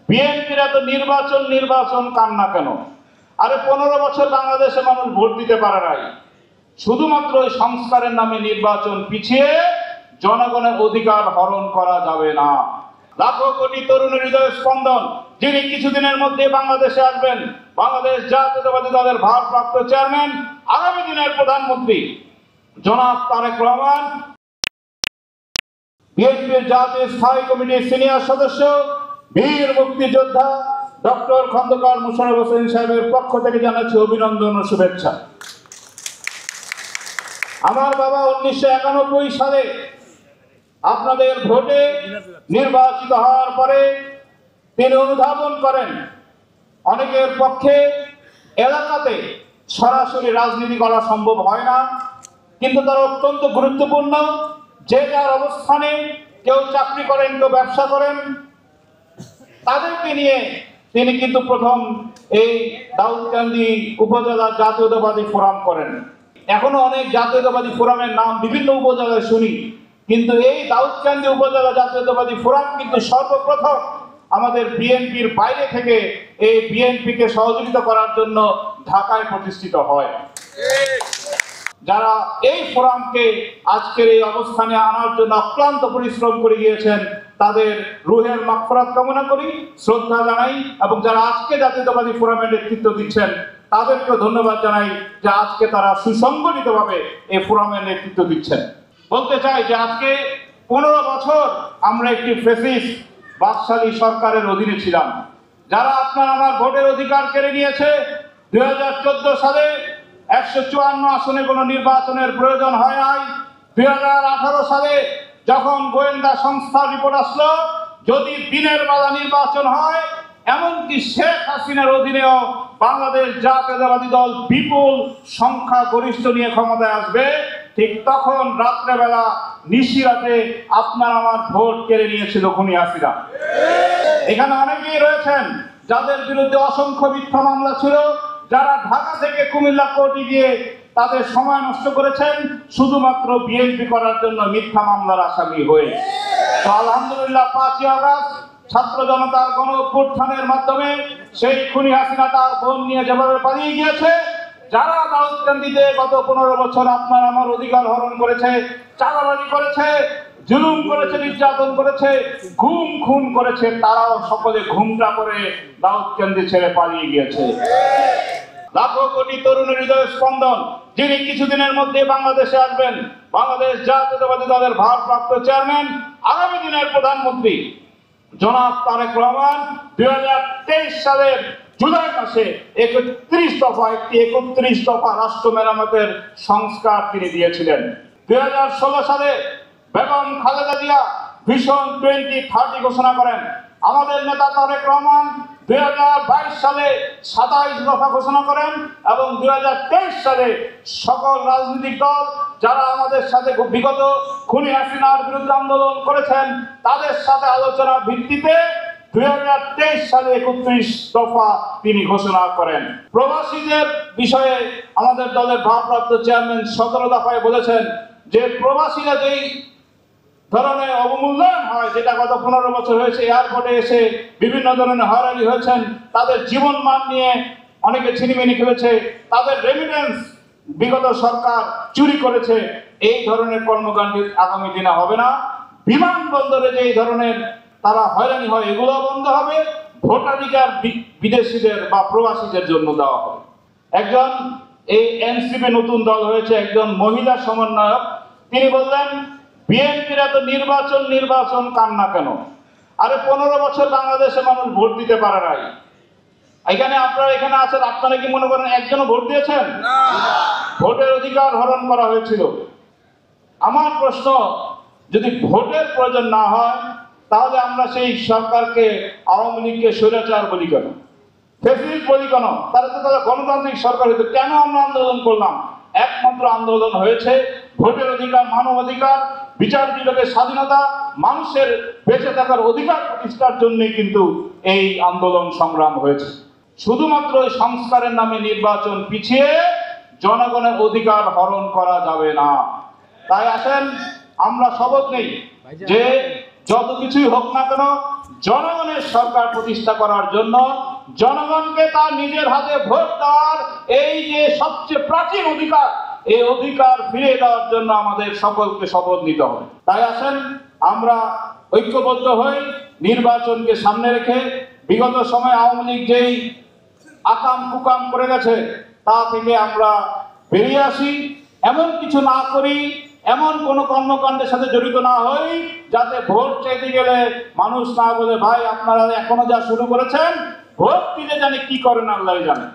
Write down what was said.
বিএনপির এত নির্বাচন নির্বাচন কান্না কেন? আরে 15 বছর বাংলাদেশে মানুষ ভোট দিতে পারে নাই। শুধুমাত্র ওই সংস্কারের নামে নির্বাচন পিছিয়ে জনগণের অধিকার হরণ করা যাবে না। লাখো কোটি তরুণের হৃদয় স্পন্দন, যিনি কিছুদিনের মধ্যে বাংলাদেশে আসবেন, বাংলাদেশ জাতীয়তাবাদী দলের ভারপ্রাপ্ত চেয়ারম্যান, আগামী দিনের প্রধানমন্ত্রী জনাব তারেক রহমান, বিএনপির জাতীয় স্থায়ী কমিটির সিনিয়র সদস্য, বীর মুক্তিযোদ্ধা ডক্টর খন্দকার মোশাররফ হোসেন সাহেবের পক্ষ থেকে জানাচ্ছি অভিনন্দন ও শুভেচ্ছা। আমার বাবা 1991 সালে আপনাদের ভোটে নির্বাচিত হওয়ার পরে তিনি অনুধাবন করেন অনেকের পক্ষে এলাকাতে সরাসরি রাজনীতি করা সম্ভব হয় না, কিন্তু তারা অত্যন্ত গুরুত্বপূর্ণ। যে যার অবস্থানে, কেউ চাকরি করেন, কেউ ব্যবসা করেন, তাদেরকে নিয়ে তিনি কিন্তু প্রথম এই দাউদকান্দি উপজেলা জাতীয়তাবাদী ফোরাম করেন। এখনো অনেক জাতীয়তাবাদী ফোরামের নাম বিভিন্ন উপজেলায় শুনি, কিন্তু এই দাউদকান্দি উপজেলা জাতীয়তাবাদী ফোরাম কিন্তু সর্বপ্রথম আমাদের বিএনপির বাইরে থেকে এই বিএনপিকে সহযোগিতা করার জন্য ঢাকায় প্রতিষ্ঠিত হয়। যারা এই ফোরামকে আজকের এই অবস্থানে আনার জন্য অক্লান্ত পরিশ্রম করে গিয়েছেন, তাদের রুহের মাগফিরাত কামনা করি, শ্রদ্ধা জানাই, এবং যারা আজকে জাতীয়তাবাদী ফোরামের নেতৃত্ব দিচ্ছেন তাদেরকে ধন্যবাদ জানাই যে আজকে তারা সুসংগঠিতভাবে এই ফোরামের নেতৃত্ব দিচ্ছেন। বলতে চাই যে আজকে 15 বছর আমরা একটি ফ্যাসিস্ট বাকশালী সরকারের অধীনে ছিলাম, যারা আপনার আমার ভোটের অধিকার কেড়ে নিয়েছে। 2014 সালে 154 আসনে কোনো নির্বাচনের প্রয়োজন হয় নাই। 2018 সালে যখন গোয়েন্দা সংস্থার রিপোর্ট আসলো যদি দিনের বেলা নির্বাচন হয়, এমনকি শেখ হাসিনার অধীনেও বাংলাদেশ জাতীয়তাবাদী দল বিপুল সংখ্যা গরিষ্ঠ নিয়ে ক্ষমতায় আসবে, ঠিক তখন রাত্রেবেলা নিশিরাতে আপনার আমার ভোট কেড়ে নিয়েছিল খুনি হাসিনা। এখানে অনেকেই রয়েছেন যাদের বিরুদ্ধে অসংখ্য মিথ্যা মামলা ছিল, যারা ঢাকা থেকে কুমিল্লা কোর্টে গিয়ে তাদের সময় নষ্ট করেছেন শুধুমাত্র বিএনপি করার জন্য মিথ্যা মামলার আসামি হয়ে। তো আলহামদুলিল্লাহ 5ই আগস্ট ছাত্র জনতার গণ অভ্যুত্থানের মাধ্যমে সেই খুনি হাসিনা তার বোন নিয়ে যেভাবে পালিয়ে গিয়েছে, যারা দাউদকান্দিতে গত 15 বছর আপনার আমার অধিকার হরণ করেছে, চাঁদাবাজি করেছে, জুলুম করেছে, নির্যাতন করেছে, গুম খুন করেছে, তারাও সকলে ঘুমটা করে দাউদকান্দি ছেড়ে পালিয়ে গিয়েছে। লাখো কোটি তরুণের হৃদয় স্পন্দন, যিনি কিছুদিনের মধ্যে বাংলাদেশে আসবেন, বাংলাদেশ জাতীয়তাবাদী দলের ভারপ্রাপ্ত চেয়ারম্যান, আগামী দিনের প্রধানমন্ত্রী জনাব তারেক রহমান 2023 সালের জুলাই মাসে 31 দফা রাষ্ট্র মেরামতের সংস্কার তিনি দিয়েছিলেন। 2016 সালে বেগম খালেদা জিয়া ভিশন 2030 ঘোষণা করেন। আমাদের নেতা তারেক রহমান 2022 সালে 27 দফা ঘোষণা করেন, এবং 2023 সালে সকল রাজনৈতিক দল যারা আমাদের সাথে বিগত খুনি হাসিনার বিরুদ্ধে আন্দোলন করেছেন তাদের সাথে আলোচনার ভিত্তিতে 2023 সালে 31 দফা তিনি ঘোষণা করেন। প্রবাসীদের বিষয়ে আমাদের দলের ভারপ্রাপ্ত চেয়ারম্যান 17 দফায় বলেছেন যে প্রবাসীরা যেই ধরনের অবমূল্যায়ন হয়, যেটা গত 15 বছর হয়েছে, এয়ারপোর্টে এসে বিভিন্ন ধরনের হয়রানি হয়েছেন, তাদের জীবন মান নিয়ে অনেকে ছিনিমিনি খেলেছে, তাদের রেমিটেন্স বিগত সরকার চুরি করেছে, এই ধরনের কর্মকাণ্ড আগামী দিনে হবে না। বিমানবন্দরে যে এই ধরনের তারা হয়রানি হয় এগুলো বন্ধ হবে। ভোটাধিকার বিদেশিদের বা প্রবাসীদের জন্য দেওয়া হবে। একজন এই এনসিপি নতুন দল হয়েছে, একজন মহিলা সমন্বয়ক, তিনি বললেন বিএনপির এত নির্বাচন নির্বাচন কান্না কেন? আরে 15 বছর বাংলাদেশে মানুষ ভোট দিতে পারে নাই। আপনারা এখানে আছেন, আপনারা কি মনে করেন একজনও ভোট দিয়েছেন? না। ভোটের অধিকার হরণ করা হয়েছিল। আমার প্রশ্ন, যদি ভোটের প্রয়োজন না হয় তাহলে আমরা সেই সরকারকে, আওয়ামী লীগকে স্বৈরাচার বলি কেন, ফ্যাসিস্ট বলি কেন? তারা তো তারা গণতান্ত্রিক সরকার হইতো। কেন আমরা আন্দোলন করলাম? একমাত্র আন্দোলন হয়েছে ভোটের অধিকার, মানবাধিকার, বিচার বিভাগের স্বাধীনতা, মানুষের বেঁচে থাকার অধিকার প্রতিষ্ঠার জন্য কিন্তু এই আন্দোলন সংগ্রাম হয়েছে। শুধুমাত্র এই সংস্কারের নামে নির্বাচন পিছিয়ে জনগণের অধিকার হরণ করা যাবে না। তাই আসেন আমরা শপথ নেই যে যত কিছুই হোক না কেন জনগণের সরকার প্রতিষ্ঠা করার জন্য জনগণকে তার নিজের হাতে ভোট দেওয়ার এই যে সবচেয়ে প্রাচীন অধিকার, এই অধিকার ফিরে দেওয়ার জন্য আমাদের সকলকে শপথ নিতে হবে। তাই আসেন আমরা ঐক্যবদ্ধ হই, নির্বাচনকে সামনে রেখে বিগত সময় আওয়ামী লীগ যেই আকাম কুকাম করে গেছে তা থেকে আমরা বেরিয়ে আসি, এমন কিছু না করি, এমন কোন কর্মকাণ্ডের সাথে জড়িত না হই যাতে ভোট চাইতে গেলে মানুষ না বলে ভাই আপনারা এখনো যা শুরু করেছেন, ভোট দিলে জানি কি করেন আল্লাহ জানে।